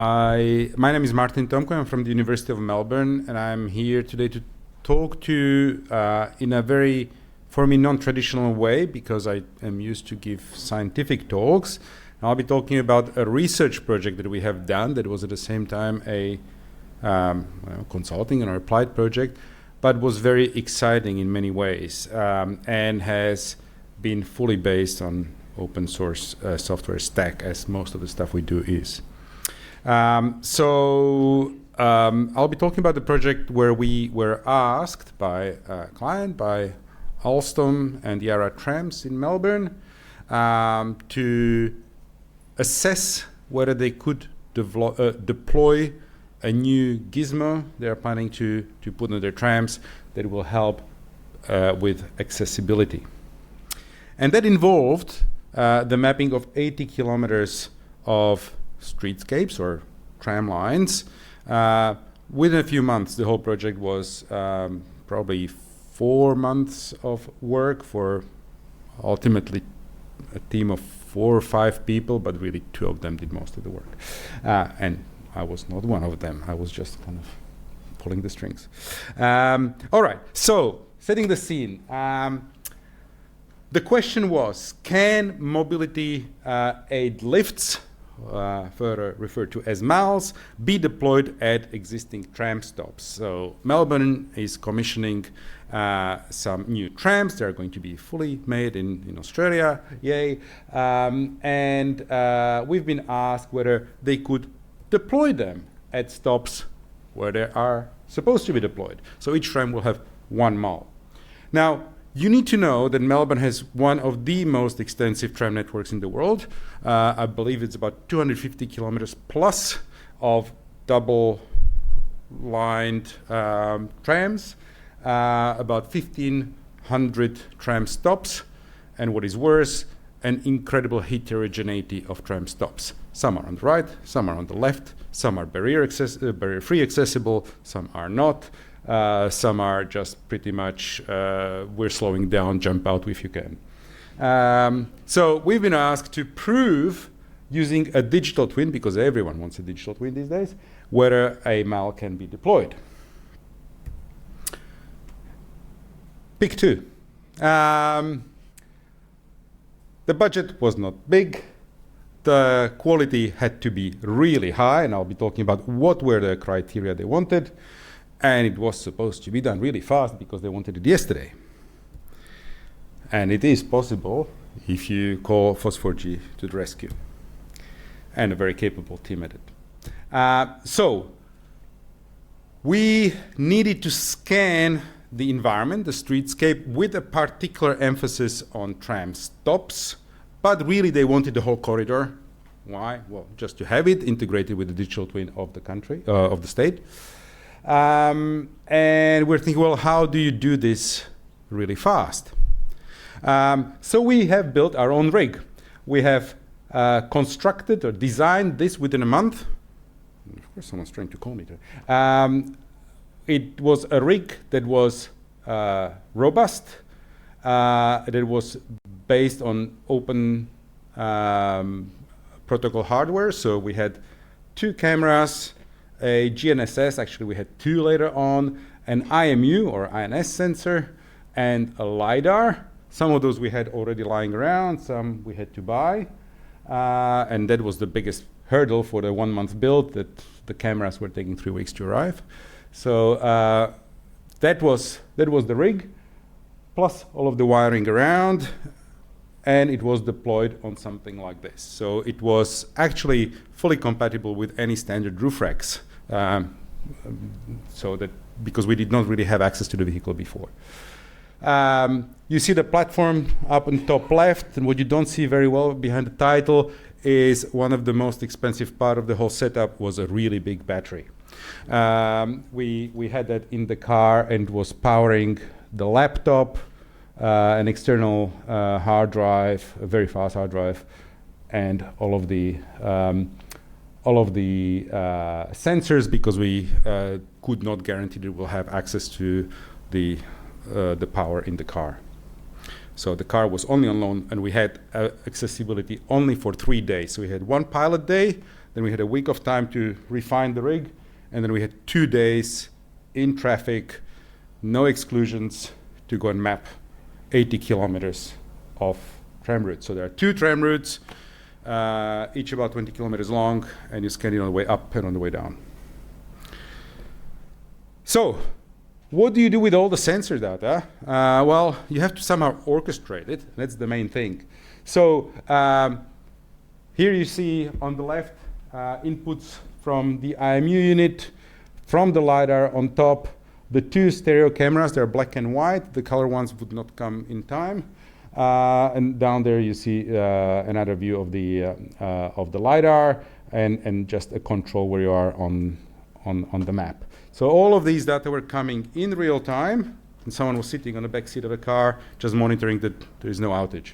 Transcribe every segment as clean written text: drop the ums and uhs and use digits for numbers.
My name is Martin Tomko. I'm from the University of Melbourne, and I'm here today to talk to you in a very, for me, non-traditional way, because I am used to give scientific talks. I'll be talking about a research project that we have done that was at the same time a consulting and a applied project, but was very exciting in many ways, and has been fully based on open source software stack, as most of the stuff we do is. I'll be talking about the project where we were asked by a client, by Alstom and Yarra Trams in Melbourne, to assess whether they could deploy a new gizmo they are planning to put on their trams that will help with accessibility. And that involved the mapping of 80 kilometers of streetscapes or tram lines. Within a few months, the whole project was probably 4 months of work for ultimately a team of 4 or 5 people, but really 2 of them did most of the work. And I was not one of them. I was just kind of pulling the strings. All right, so setting the scene. The question was, can mobility aid lifts, further referred to as MALs, be deployed at existing tram stops? So Melbourne is commissioning some new trams. They're going to be fully made in Australia, yay. And we've been asked whether they could deploy them at stops where they are supposed to be deployed. So each tram will have 1 MAL. Now, you need to know that Melbourne has one of the most extensive tram networks in the world. I believe it's about 250 kilometers plus of double-lined trams, about 1,500 tram stops, and what is worse, an incredible heterogeneity of tram stops. Some are on the right, some are on the left, some are barrier-free accessible, some are not. Some are just pretty much, we're slowing down, jump out if you can. So we've been asked to prove, using a digital twin, because everyone wants a digital twin these days, whether a MAL can be deployed. Pick 2. The budget was not big. The quality had to be really high, and I'll be talking about what were the criteria they wanted. And it was supposed to be done really fast because they wanted it yesterday. And it is possible if you call FOSS4G to the rescue. And a very capable team at it. So we needed to scan the environment, the streetscape, with a particular emphasis on tram stops. But really they wanted the whole corridor. Why? Well, just to have it integrated with the digital twin of the country, of the state. And we're thinking, well, how do you do this really fast? So we have built our own rig. We have constructed or designed this within a month. Of course, someone's trying to call me. It was a rig that was robust, that was based on open protocol hardware. So we had 2 cameras, a GNSS, actually we had 2 later on, an IMU or INS sensor, and a LiDAR. Some of those we had already lying around, some we had to buy. And that was the biggest hurdle for the 1 month build, that the cameras were taking 3 weeks to arrive. So that was the rig, plus all of the wiring around, and it was deployed on something like this. So it was actually fully compatible with any standard roof racks. So that, because we did not really have access to the vehicle before. You see the platform up on top left, and what you don't see very well behind the title is one of the most expensive part of the whole setup was a really big battery. We had that in the car and was powering the laptop, an external hard drive, a very fast hard drive, and all of the sensors, because we could not guarantee that we'll have access to the power in the car. So the car was only on loan, and we had accessibility only for 3 days. So we had 1 pilot day, Then we had a week of time to refine the rig. And then we had 2 days in traffic, no exclusions, to go and map 80 kilometers of tram routes. So there are 2 tram routes, each about 20 kilometers long, and you scan it on the way up and on the way down. So what do you do with all the sensor data? Well, you have to somehow orchestrate it. That's the main thing. So here you see on the left inputs from the IMU unit, from the LiDAR on top, the 2 stereo cameras. They're black and white. The color ones would not come in time. And down there you see another view of the LiDAR and just a control where you are on the map. So all of these data were coming in real time, and someone was sitting on the back seat of a car just monitoring that there is no outage.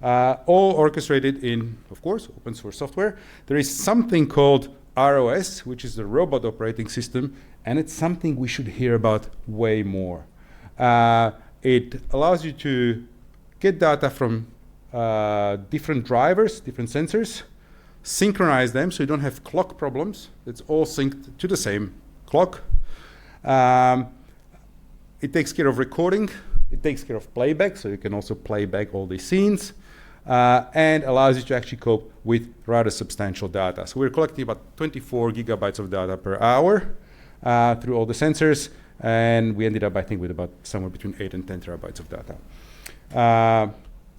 All orchestrated in, of course, open source software. There is something called ROS, which is the robot operating system, and it's something we should hear about way more. It allows you to get data from different drivers, different sensors, synchronize them so you don't have clock problems. It's all synced to the same clock. It takes care of recording. It takes care of playback, so you can also play back all these scenes, and allows you to actually cope with rather substantial data. So we're collecting about 24 gigabytes of data per hour through all the sensors, and we ended up, I think, with about somewhere between 8 and 10 terabytes of data.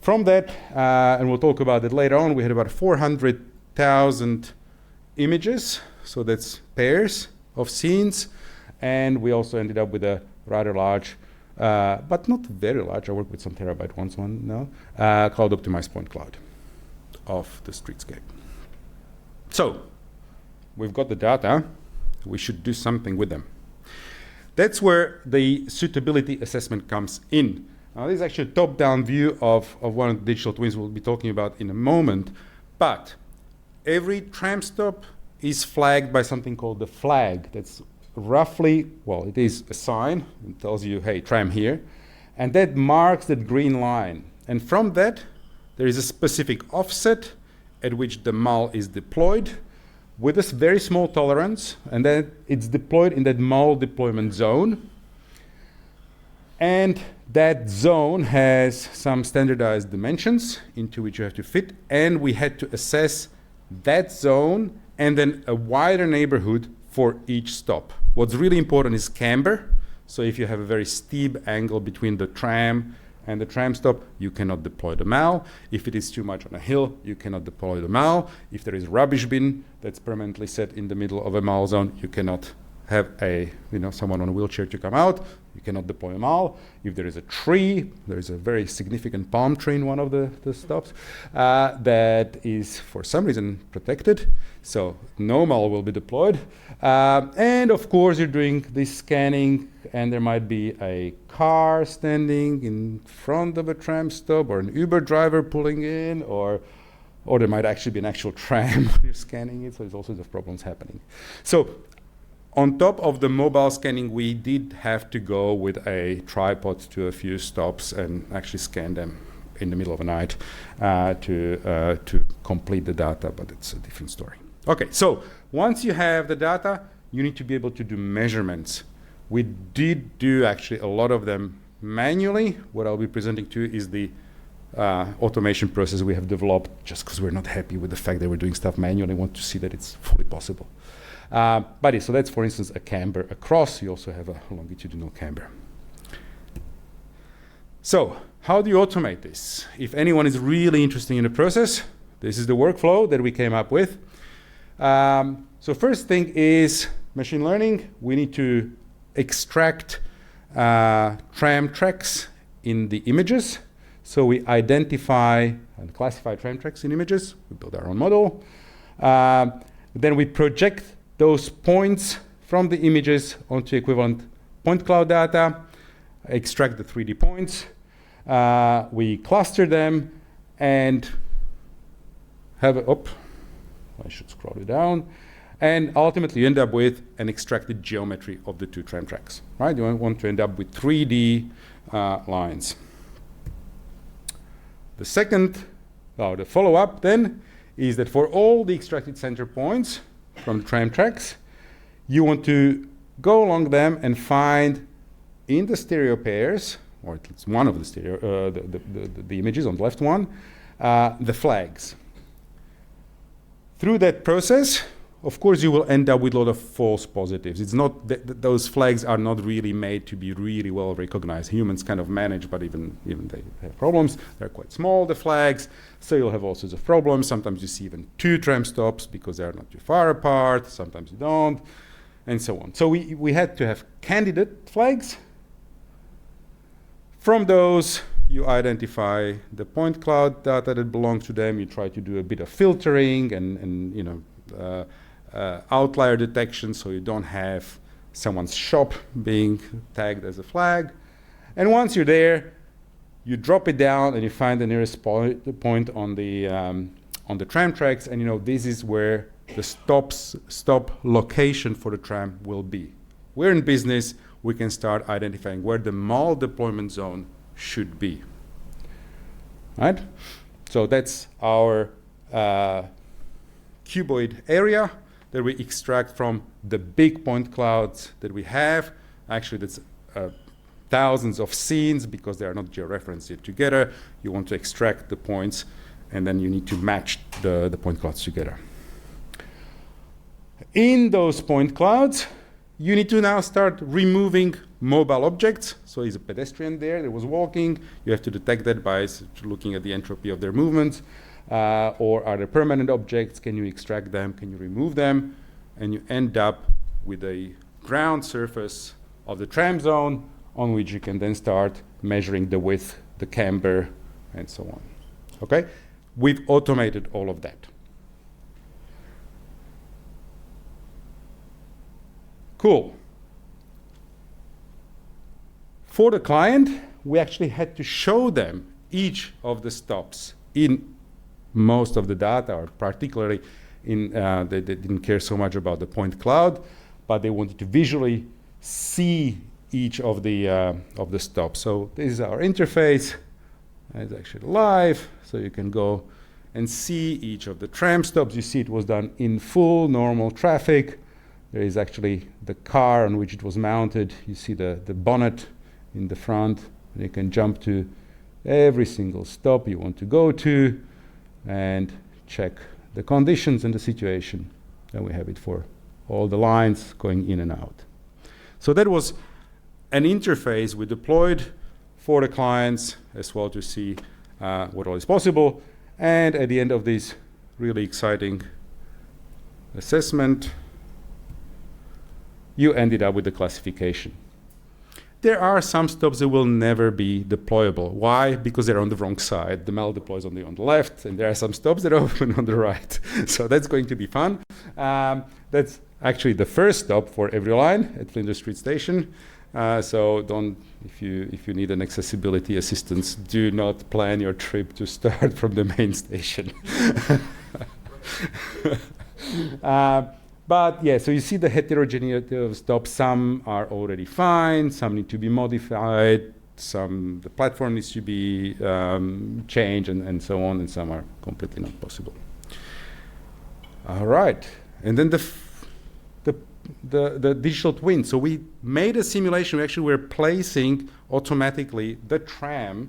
From that, and we'll talk about it later on, we had about 400,000 images, so that's pairs of scenes, and we also ended up with a rather large, but not very large, I work with some terabyte ones now, cloud-optimized point cloud of the streetscape. So, we've got the data, we should do something with them. That's where the suitability assessment comes in. Now, this is actually a top-down view of one of the digital twins we'll be talking about in a moment, but every tram stop is flagged by something called the flag. That's roughly, well, it is a sign. It tells you, hey, tram here. And that marks that green line. And from that, there is a specific offset at which the MAL is deployed with a very small tolerance. And then it's deployed in that MAL deployment zone. And that zone has some standardized dimensions into which you have to fit. And we had to assess that zone and then a wider neighborhood for each stop. What's really important is camber. So if you have a very steep angle between the tram and the tram stop, you cannot deploy the MAL. If it is too much on a hill, you cannot deploy the MAL. If there is rubbish bin that's permanently set in the middle of a MAL zone, you cannot have someone on a wheelchair to come out. You cannot deploy a MAL. If there is a tree, there is a very significant palm tree in one of the stops that is for some reason protected. So no MAL will be deployed. And of course, you're doing this scanning, and there might be a car standing in front of a tram stop, or an Uber driver pulling in, or there might actually be an actual tram when you're scanning it. So there's all sorts of problems happening. So on top of the mobile scanning, we did have to go with a tripod to a few stops and actually scan them in the middle of the night to complete the data, but it's a different story. Okay, so once you have the data, you need to be able to do measurements. We did do actually a lot of them manually. What I'll be presenting to you is the automation process we have developed just because we're not happy with the fact that we're doing stuff manually. We want to see that it's fully possible. So that's, for instance, a camber across. You also have a longitudinal camber. So how do you automate this? If anyone is really interested in the process, this is the workflow that we came up with. So first thing is machine learning. We need to extract tram tracks in the images. So we identify and classify tram tracks in images. We build our own model. Then we project those points from the images onto equivalent point cloud data, extract the 3D points. We cluster them and have I should scroll it down. And ultimately, you end up with an extracted geometry of the 2 tram tracks, right? You want to end up with 3D lines. The follow-up then is that for all the extracted center points from the tram tracks, you want to go along them and find in the stereo pairs, or at least one of the stereo, the images on the left one, the flags. Through that process, of course, you will end up with a lot of false positives. It's not those flags are not really made to be really well recognized. Humans kind of manage, but even they have problems. They're quite small, the flags, so you'll have all sorts of problems. Sometimes you see even 2 tram stops because they are not too far apart. Sometimes you don't, and so on. So we had to have candidate flags. From those, you identify the point cloud data that belongs to them. You try to do a bit of filtering and you know, outlier detection, so you don't have someone's shop being tagged as a flag. And once you're there, you drop it down and you find the nearest point on the tram tracks, and you know this is where the stop location for the tram will be. We're in business. We can start identifying where the mall deployment zone should be. Right? So that's our cuboid area that we extract from the big point clouds that we have. Actually, that's thousands of scenes because they are not georeferenced together. You want to extract the points, and then you need to match the point clouds together. In those point clouds, you need to now start removing mobile objects. So is a pedestrian there that was walking. You have to detect that by looking at the entropy of their movements. Or are there permanent objects? Can you extract them? Can you remove them? And you end up with a ground surface of the tram zone on which you can then start measuring the width, the camber, and so on. Okay? We've automated all of that. Cool. For the client, we actually had to show them each of the stops in most of the data, or particularly in, they didn't care so much about the point cloud, but they wanted to visually see each of the stops. So this is our interface. It's actually live, so you can go and see each of the tram stops. You see it was done in full normal traffic. There is actually the car on which it was mounted. You see the bonnet in the front, and you can jump to every single stop you want to go to and check the conditions and the situation. And we have it for all the lines going in and out. So that was an interface we deployed for the clients as well to see what all is possible. And at the end of this really exciting assessment, you ended up with the classification. There are some stops that will never be deployable. Why? Because they're on the wrong side. The MEL deploys on the left, and there are some stops that are open on the right. So that's going to be fun. That's actually the first stop for every line at Flinders Street Station. So don't, if you need an accessibility assistance, do not plan your trip to start from the main station. But yeah, so you see the heterogeneity of stops. Some are already fine, some need to be modified, the platform needs to be changed and so on, and some are completely not possible. All right, and then the digital twin. So we made a simulation. We actually were placing automatically the tram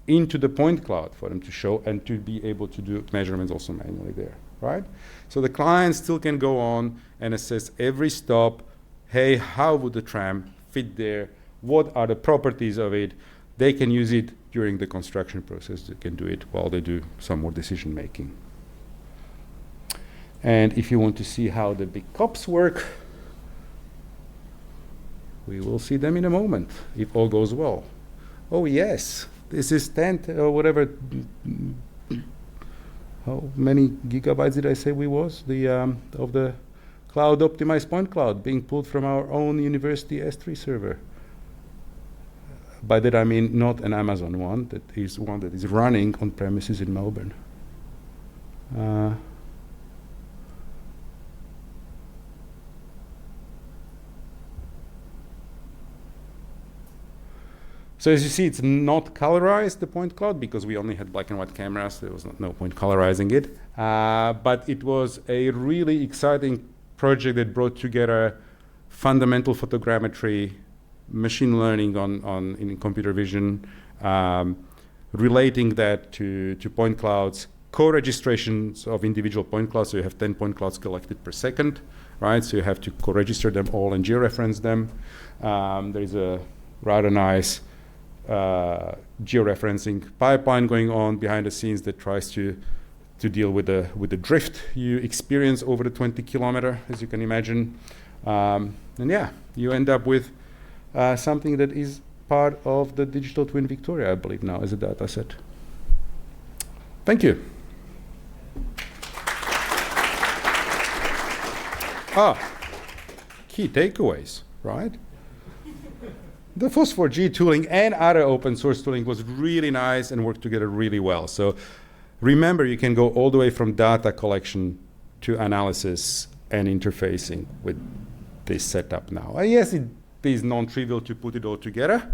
into the point cloud for them to show and to be able to do measurements also manually there, right? So the client still can go on and assess every stop. Hey, how would the tram fit there? What are the properties of it? They can use it during the construction process. They can do it while they do some more decision making. And if you want to see how the big COPS work, we will see them in a moment, if all goes well. Oh yes, this is 10 or whatever. How many gigabytes did I say we was? Of the cloud-optimized point cloud being pulled from our own university S3 server. By that I mean not an Amazon one, that is one that is running on premises in Melbourne. So as you see, it's not colorized, the point cloud, because we only had black and white cameras. There was no point colorizing it. But it was a really exciting project that brought together fundamental photogrammetry, machine learning in computer vision, relating that to point clouds, co-registrations of individual point clouds. So you have 10 point clouds collected per second, right? So you have to co-register them all and georeference them. There is a rather nice georeferencing pipeline going on behind the scenes that tries to deal with the drift you experience over the 20 kilometer, as you can imagine. And yeah, you end up with something that is part of the Digital Twin Victoria, I believe now, as a data set. Thank you. Key takeaways, right? The FOSS4G tooling and other open source tooling was really nice and worked together really well. So remember, you can go all the way from data collection to analysis and interfacing with this setup now. Yes, it is non-trivial to put it all together,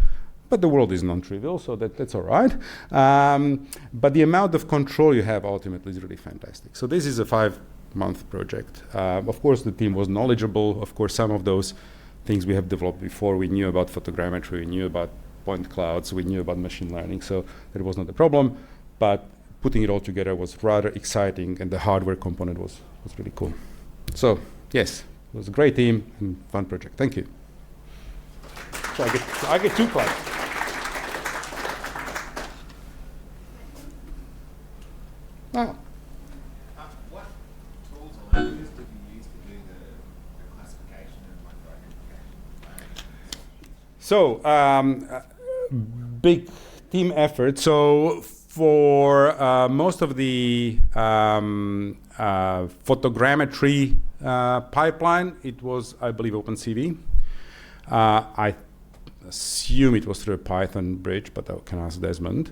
but the world is non-trivial, so that's all right. But the amount of control you have ultimately is really fantastic. So this is a 5-month project. Of course, the team was knowledgeable. Of course, some of those things we have developed before. We knew about photogrammetry, we knew about point clouds, we knew about machine learning, so that was not a problem. But putting it all together was rather exciting, and the hardware component was really cool. So yes, it was a great team and fun project. Thank you. So I get 2 claps. Ah. What tools or languages did you use to do the classification and micro-identification? So big team effort. So for most of the photogrammetry pipeline, it was, I believe, OpenCV. I assume it was through a Python bridge, but I can ask Desmond.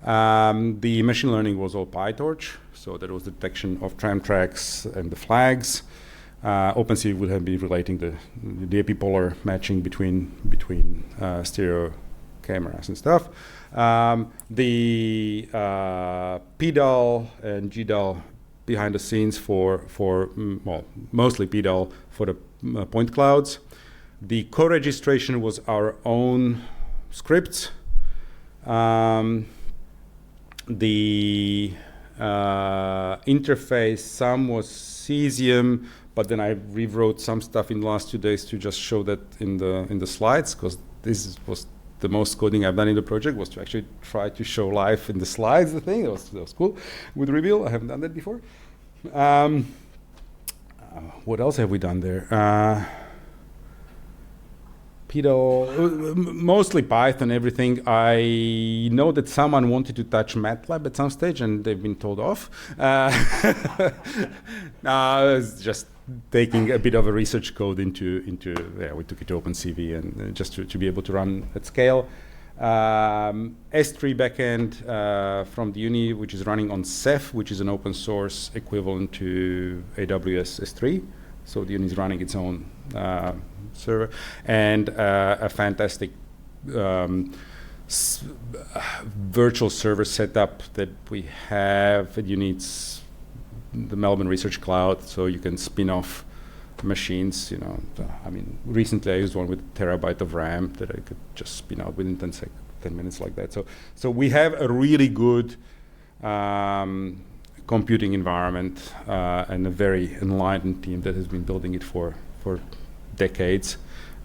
The machine learning was all PyTorch, so there was detection of tram tracks and the flags. OpenCV would have been relating the epipolar matching between stereo cameras and stuff. The PDAL and GDAL behind the scenes for well, mostly PDAL for the point clouds. The co-registration was our own scripts. The interface, some was cesium, but then I rewrote some stuff in the last 2 days to just show that in the slides, because this was the most coding I've done in the project, was to actually try to show live in the slides the thing. That was cool. With Reveal, I haven't done that before. What else have we done there? PDAL, mostly Python, everything. I know that someone wanted to touch MATLAB at some stage, and they've been told off. No, it's just taking a bit of a research code into yeah, we took it to OpenCV and just to be able to run at scale. S3 backend from the uni, which is running on Ceph, which is an open source equivalent to AWS S3. So the uni is running its own server, and a fantastic virtual server setup that we have at UNIT's the Melbourne Research Cloud, so you can spin off machines. You know, I mean, recently I used one with a terabyte of RAM that I could just spin out within 10 minutes like that. So we have a really good computing environment and a very enlightened team that has been building it for decades,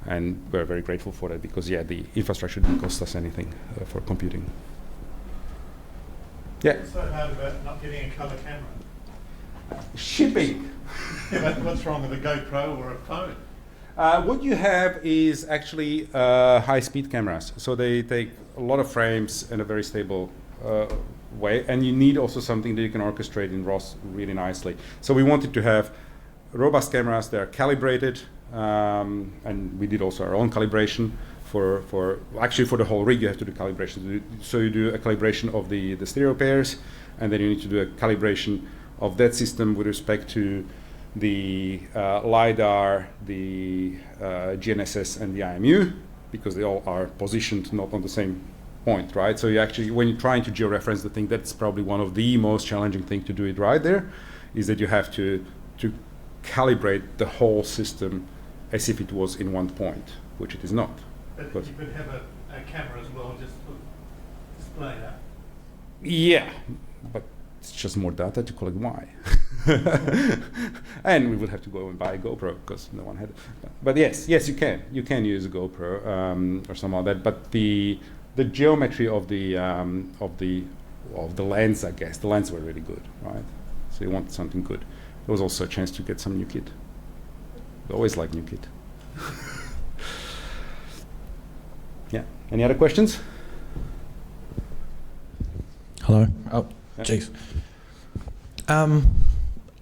and we're very grateful for that, because yeah, the infrastructure didn't cost us anything for computing. Yeah. What's so hard about not getting a colour camera? Shipping. What's wrong with a GoPro or a phone? What you have is actually high-speed cameras. So they take a lot of frames in a very stable way, and you need also something that you can orchestrate in ROS really nicely. So we wanted to have robust cameras that are calibrated, and we did also our own calibration for actually for the whole rig. You have to do calibration. So you do a calibration of the stereo pairs, and then you need to do a calibration of that system with respect to the LiDAR, the GNSS, and the IMU. because they all are positioned not on the same point, right? So you actually, when you're trying to georeference the thing, that's probably one of the most challenging things to do it right there, is that you have to calibrate the whole system as if it was in one point, which it is not. But you could have a camera as well, just to display that. Yeah, but it's just more data to collect why. And we would have to go and buy a GoPro because no one had it. But yes, you can use a GoPro or some of that. But the geometry of the lens, I guess, the lens were really good, right? So you want something good. There was also a chance to get some new kit. We always like new kit. Yeah. Any other questions? Hello. Oh, Yeah. jeez.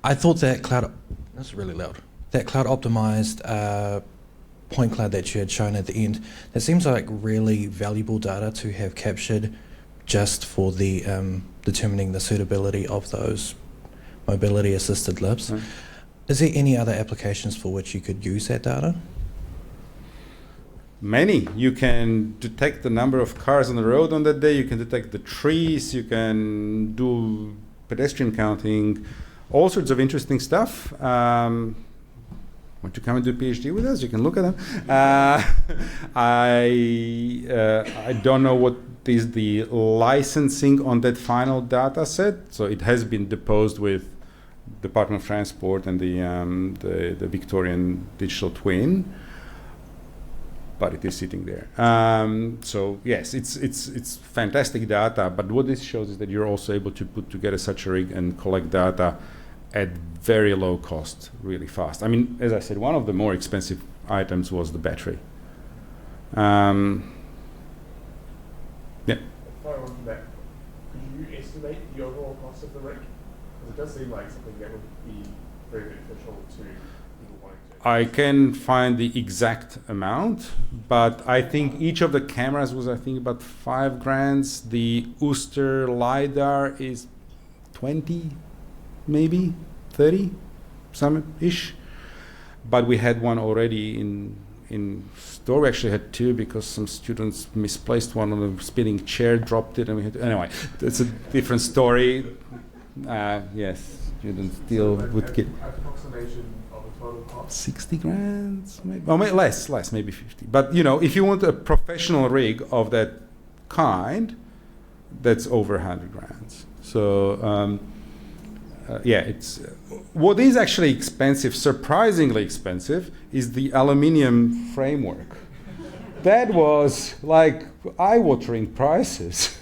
I thought that that's really loud. That cloud optimized point cloud that you had shown at the end, that seems like really valuable data to have captured just for the determining the suitability of those mobility assisted lifts. Right. Is there any other applications for which you could use that data? Many. You can detect the number of cars on the road on that day. You can detect the trees. You can do pedestrian counting. All sorts of interesting stuff. Want to come and do a PhD with us? You can look at them. I don't know what is the licensing on that final data set. So it has been deposed with Department of Transport and the Victorian Digital Twin. But it is sitting there. So yes, it's fantastic data. But what this shows is that you're also able to put together such a rig and collect data at very low cost, really fast. I mean, as I said, one of the more expensive items was the battery. Yeah. Following on from that, could you estimate the overall cost of the rig? Because it does seem like something that would be very beneficial to people wanting to. I can find the exact amount, but I think each of the cameras was, I think, about $5,000. The Ooster LiDAR is 20, maybe 30, some-ish. But we had one already in store. We actually had two because some students misplaced one on a spinning chair, dropped it, and we had to, anyway, that's a different story. Yes, students deal with kids. Approximation of the total cost? $60,000, maybe. Or less, maybe 50. But you know, if you want a professional rig of that kind, that's over $100,000. So yeah, it's what is actually expensive, surprisingly expensive, is the aluminium framework. That was like eye-watering prices.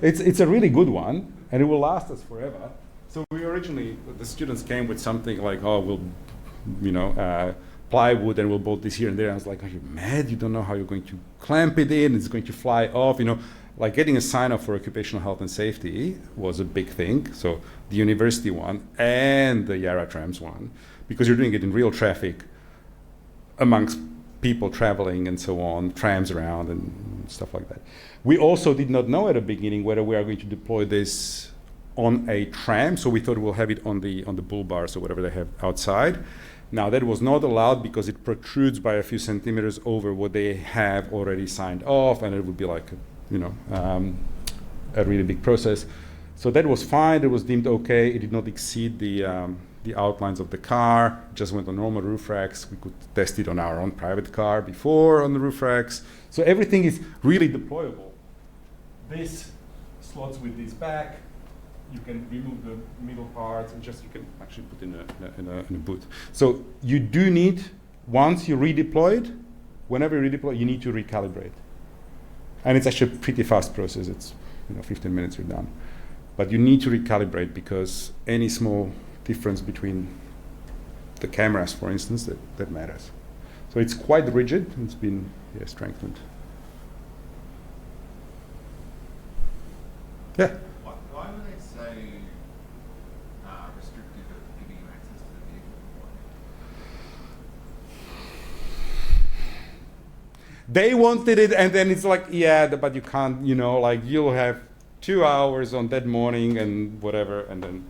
It's a really good one, and it will last us forever. So we originally, the students came with something like, oh, we'll, plywood, and we'll bolt this here and there. I was like, are you mad? You don't know how you're going to clamp it in. It's going to fly off, Like getting a sign-off for occupational health and safety was a big thing. So the university one and the Yarra trams one, because you're doing it in real traffic amongst people traveling and so on, trams around and stuff like that. We also did not know at the beginning whether we are going to deploy this on a tram, so we thought we'll have it on the bull bars or whatever they have outside. Now that was not allowed because it protrudes by a few centimeters over what they have already signed off, and it would be like a really big process. So that was fine. It was deemed okay. It did not exceed the outlines of the car. It just went on normal roof racks. We could test it on our own private car before on the roof racks. So everything is really deployable. This slots with this back. You can remove the middle parts and just you can actually put in a boot. So you do need, once you redeploy it, whenever you redeploy, you need to recalibrate. And it's actually a pretty fast process. It's 15 minutes you're done. But you need to recalibrate because any small difference between the cameras, for instance, that matters. So it's quite rigid. It's been strengthened. Yeah. Why were they so restrictive of giving you access to the vehicle? They wanted it, and then it's like, yeah, but you can't, like you'll have 2 hours on that morning and whatever, and then,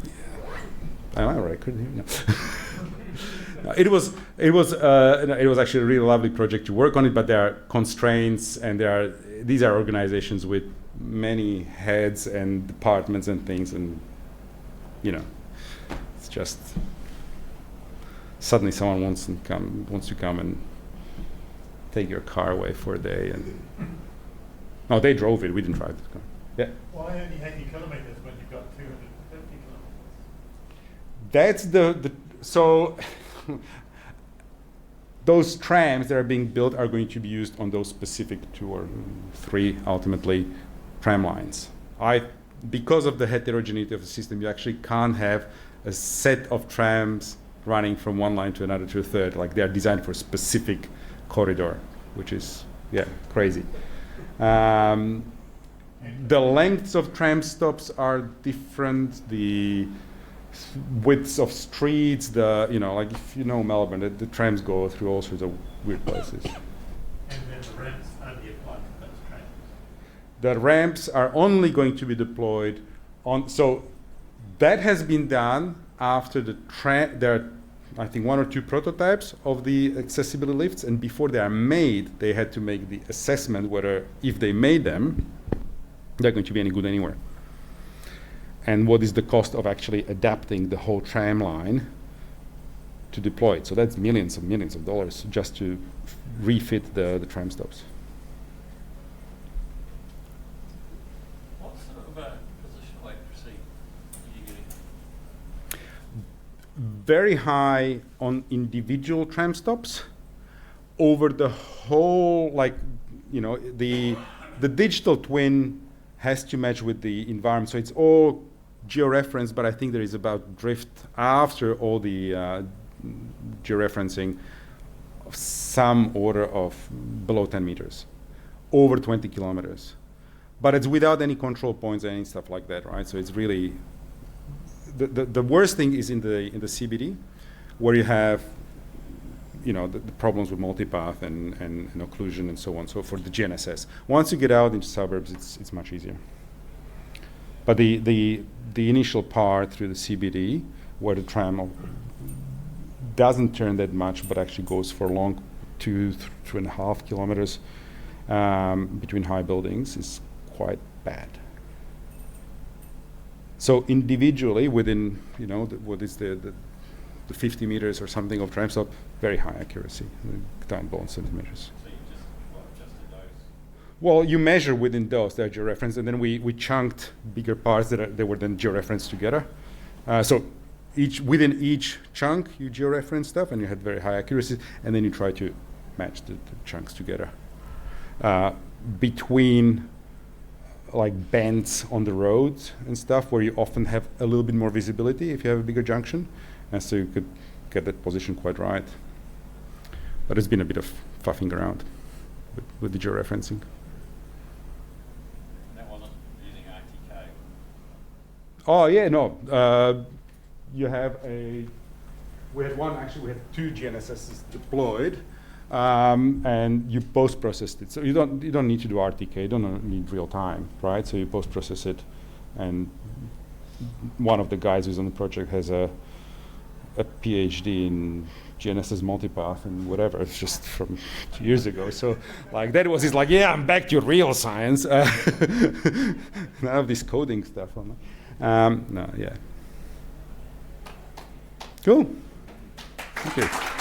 yeah. Am I right? Couldn't hear you. It was actually a really lovely project to work on it, but there are constraints, and these are organizations with many heads and departments and things, and it's just suddenly someone wants to come and take your car away for a day, and no, they drove it. We didn't drive the car. Yeah. Why only 80 kilometres when you've got 250 kilometres? That's so those trams that are being built are going to be used on those specific 2 or 3 ultimately tram lines. Because of the heterogeneity of the system, you actually can't have a set of trams running from one line to another to a third. Like, they are designed for a specific corridor, which is crazy. The lengths of tram stops are different. The widths of streets, like if you know Melbourne, the trams go through all sorts of weird places. And then the ramps only apply to those trams? The ramps are only going to be deployed so that has been done after the there are, I think, 1 or 2 prototypes of the accessibility lifts, and before they are made, they had to make the assessment whether, if they made them, they're going to be any good anywhere. And what is the cost of actually adapting the whole tram line to deploy it? So that's millions of dollars just to refit the tram stops. What sort of positional accuracy are you getting? Very high on individual tram stops. Over the whole, the digital twin has to match with the environment. So it's all georeferenced, but I think there is about drift after all the georeferencing of some order of below 10 meters, over 20 kilometers. But it's without any control points or any stuff like that, right? So it's really, the worst thing is in the CBD, where you have the problems with multipath and occlusion and so on. So for the GNSS, once you get out into suburbs, it's much easier. But the initial part through the CBD, where the tram doesn't turn that much, but actually goes for long 2.5 kilometers between high buildings, is quite bad. So individually, within what is the 50 meters or something of tram stop, very high accuracy, down below centimeters. So you just adjusted those? Well, you measure within those, they're georeferenced, and then we chunked bigger parts that were then georeferenced together. So within each chunk, you georeference stuff, and you had very high accuracy, and then you try to match the chunks together. Between like bends on the roads and stuff, where you often have a little bit more visibility if you have a bigger junction, and so you could get that position quite right. But it's been a bit of faffing around with the georeferencing. And that wasn't using RTK? Oh yeah, no. You have we had 2 GNSSs deployed, and you post-processed it. So you don't need to do RTK, you don't need real time, right? So you post-process it, and one of the guys who's on the project has a PhD in GNSS multipath and whatever. It's just from 2 years ago. So like that was, he's like, yeah, I'm back to real science. None of this coding stuff. No, yeah. Cool. Thank you.